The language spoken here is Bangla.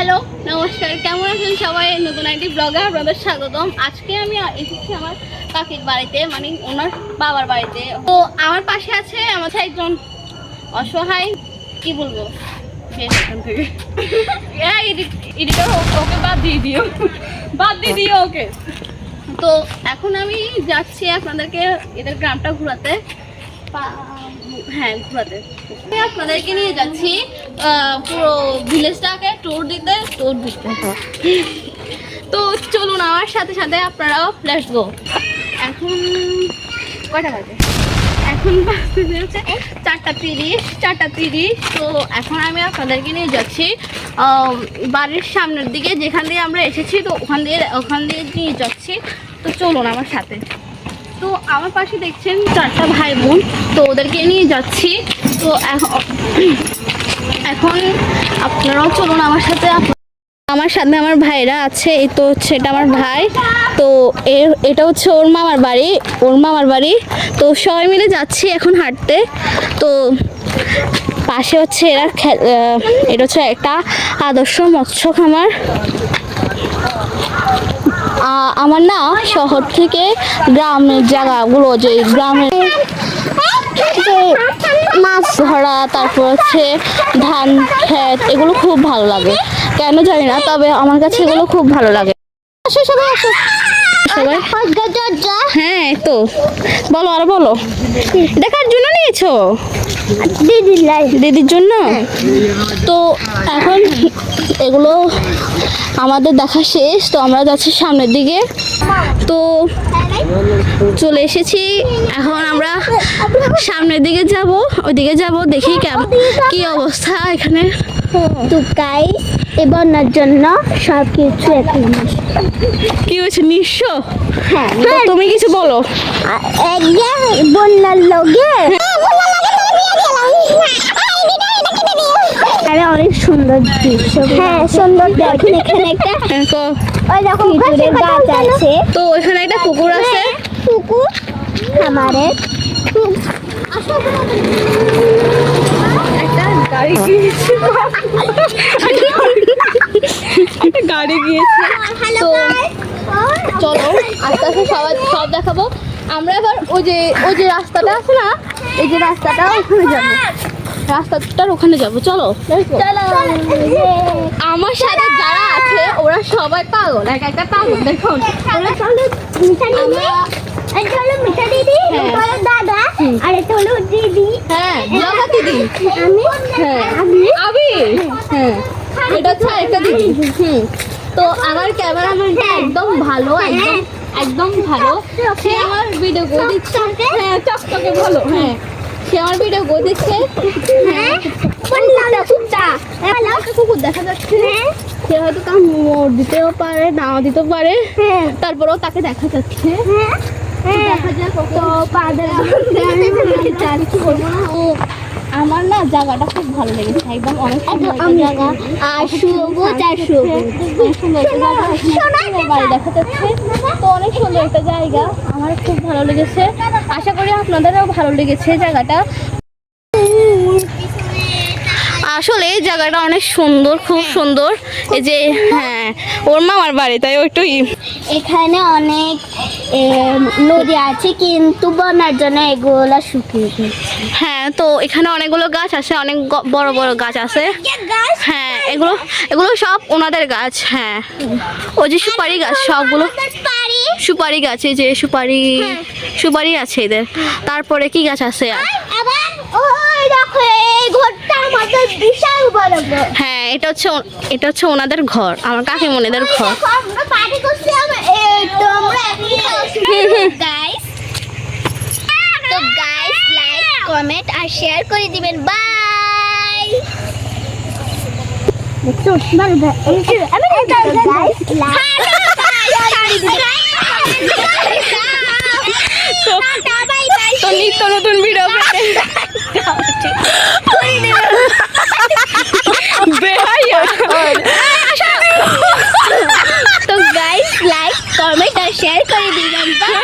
হ্যালো নমস্কার, কেমন আছেন সবাই? নতুন একটি ব্লগে আপনাদের স্বাগতম। আজকে আমি এসেছি আমার কাকির বাড়িতে, মানে ওনার বাবার বাড়িতে। তো আমার পাশে আছে আমার একজন অসহায়, কি বলবো, এখান থেকে এডিটর ওকে বাদ দিয়ে দিও ওকে। তো এখন আমি যাচ্ছি আপনাদেরকে এদের গ্রামটা ঘোরাতে, ঘোরাতে আপনাদেরকে নিয়ে যাচ্ছি পুরো ভিলেজটাকে ট্যুর দিতে। তো চলুন আমার সাথে সাথে আপনারাও লেটস গো। এখন কয়টা বাজে? এখন বাজতে হচ্ছে 4:30। তো এখন আমি আপনাদেরকে নিয়ে যাচ্ছি বাড়ির সামনের দিকে, যেখান দিয়ে আমরা এসেছি। তো ওখান দিয়ে নিয়ে যাচ্ছি। তো চলুন আমার সাথে। তো আমার পাশে দেখছেন 4টা ভাই বোন, তো ওদেরকে নিয়ে যাচ্ছি। তো এখন আপনারাও চলুন আমার সাথে। আমার ভাইরা আছে, এই তো হচ্ছে এটা আমার ভাই। তো এটা হচ্ছে ওর মামার বাড়ি। তো সবাই মিলে যাচ্ছি এখন হাঁটতে। তো পাশে হচ্ছে এটা হচ্ছে একটা আদর্শ মৎস্য খামার। আমার না শহর থেকে গ্রামের জায়গাগুলো, যে গ্রামের মাছ ধরা, তারপর হচ্ছে ধান ক্ষেত, এগুলো খুব ভালো লাগে, কেন জানি না, তবে আমার কাছে এগুলো খুব ভালো লাগে। সবাই হ্যাঁ, তো বলো আর বলো, দেখার জন্য নিয়েছো? দিদির জন্য। তো এখন এগুলো আমাদের দেখা শেষ, তো আমরা যাচ্ছি সামনের দিকে। তো চলে এসেছি, এখন আমরা সামনের দিকে ওইদিকে যাব, দেখি কি অবস্থা এখানে। তো গাইস, এই বন্যার জন্য সব কিছু কি হয়েছে নিঃস্ব? হ্যাঁ, তুমি কিছু বলো। বন্যার লগে অনেক সুন্দর দৃশ্য। হ্যাঁ, সুন্দর। দেখুন এখানে একটা গাছ আছে, তো ওইখানে একটা পুকুর আছে। পুকুর আমাদের একটা গাড়ি গিয়েছে। তো চলো আস্তে আস্তে সব দেখাবো। আমরা এবার ওই যে রাস্তাটা আছে না, এই যে রাস্তাটার ওখানে যাবো। চলো। আমার সাথে যারা আছে ওরা সবাই পাগল, একটা পাগল। দেখুন দাদা, আর এটা হলো দিদি। হ্যাঁ, দিদি। এটা হচ্ছে একটা দিদি। তো আমার ক্যামেরাম্যানটা একদম ভালো, একদম ভালো। সে আমার ভিডিও করে দিচ্ছে। হ্যাঁ, চকচকে ভালো। হ্যাঁ, সে আমার ভিডিও করে দিচ্ছে। কুকুর দেখা যাচ্ছে, সে হয়তো কামড় দিতেও পারে, নাও দিতে পারে, তারপরেও তাকে দেখা যাচ্ছে। দেখা যাক আমার না জায়গাটা খুব ভালো লেগেছে, একদম অনেক সুন্দর জায়গা। আর সবুজ আর সবুজ সুন্দর বাড়ি দেখা যাচ্ছে। তো অনেক সুন্দর একটা জায়গা, আমার খুব ভালো লেগেছে। আশা করি আপনাদেরও ভালো লেগেছে জায়গাটা। আসলে এই জায়গাটা অনেক সুন্দর, খুব সুন্দর। এই যে হ্যাঁ, ওর মামার বাড়ি, তাই একটু এখানে অনেক নদী আছে, কিন্তু বন্যার জন্য এগুলো শুকিয়ে গেছে। হ্যাঁ, তো এখানে অনেকগুলো গাছ আছে, অনেক বড় বড় গাছ আছে। হ্যাঁ, এগুলো সব ওনাদের গাছ। হ্যাঁ, ওই যে সুপারি গাছ, সবগুলো সুপারি গাছ। এই যে সুপারি আছে এদের। তারপরে কি গাছ আছে? হ্যাঁ, এটা হচ্ছে ওনাদের ঘর, আমার কাকিমণিদের ঘর। তো গাইস, লাইক, কমেন্ট আর শেয়ার করে দিবেন। বাই। তো নিত্য নতুন ভিডিও তো গাইস, লাইক, কমেন্ট আর শেয়ার করে দিবেন। বাই।